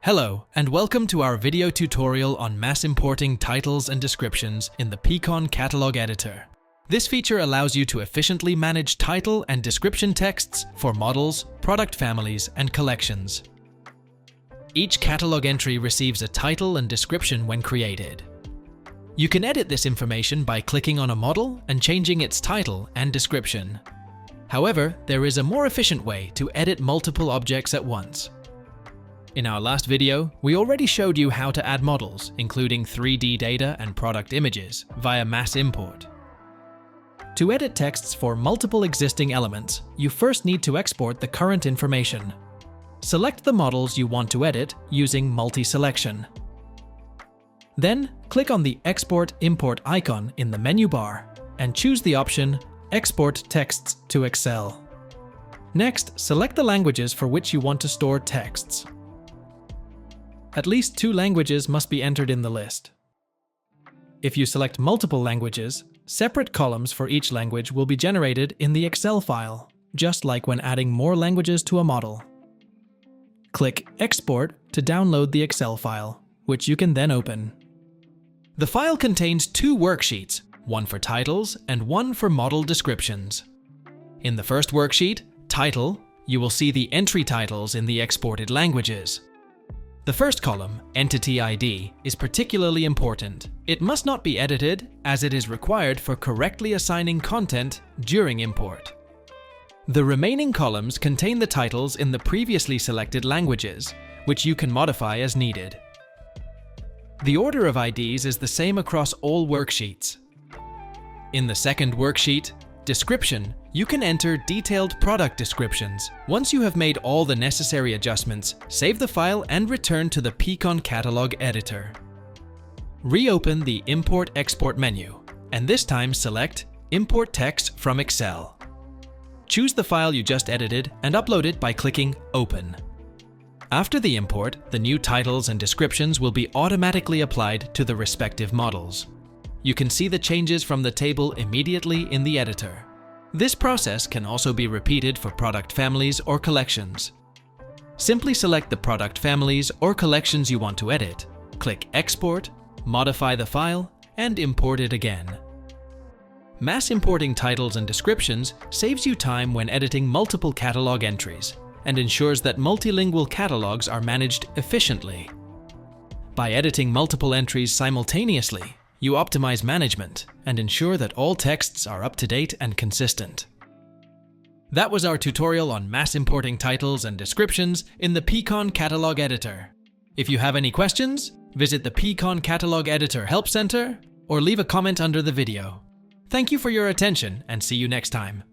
Hello, and welcome to our video tutorial on mass importing titles and descriptions in the pCon.catalog editor. This feature allows you to efficiently manage title and description texts for models, product families, and collections. Each catalog entry receives a title and description when created. You can edit this information by clicking on a model and changing its title and description. However, there is a more efficient way to edit multiple objects at once. In our last video, we already showed you how to add models, including 3D data and product images, via mass import. To edit texts for multiple existing elements, you first need to export the current information. Select the models you want to edit using multi-selection. Then, click on the Export/Import icon in the menu bar and choose the option Export Texts to Excel. Next, select the languages for which you want to store texts. At least 2 languages must be entered in the list. If you select multiple languages, separate columns for each language will be generated in the Excel file, just like when adding more languages to a model. Click Export to download the Excel file, which you can then open. The file contains 2 worksheets, one for titles and one for model descriptions. In the first worksheet, Title, you will see the entry titles in the exported languages. The first column, Entity ID, is particularly important. It must not be edited, as it is required for correctly assigning content during import. The remaining columns contain the titles in the previously selected languages, which you can modify as needed. The order of IDs is the same across all worksheets. In the second worksheet, Description, you can enter detailed product descriptions. Once you have made all the necessary adjustments, save the file and return to the pCon.catalog editor. Reopen the Import/Export menu, and this time select Import Text from Excel. Choose the file you just edited and upload it by clicking Open. After the import, the new titles and descriptions will be automatically applied to the respective models. You can see the changes from the table immediately in the editor. This process can also be repeated for product families or collections. Simply select the product families or collections you want to edit, click Export, modify the file, and import it again. Mass importing titles and descriptions saves you time when editing multiple catalog entries and ensures that multilingual catalogs are managed efficiently. By editing multiple entries simultaneously, you optimize management and ensure that all texts are up to date and consistent. That was our tutorial on mass importing titles and descriptions in the pCon.catalog editor. If you have any questions, visit the pCon.catalog editor help center or leave a comment under the video. Thank you for your attention and see you next time.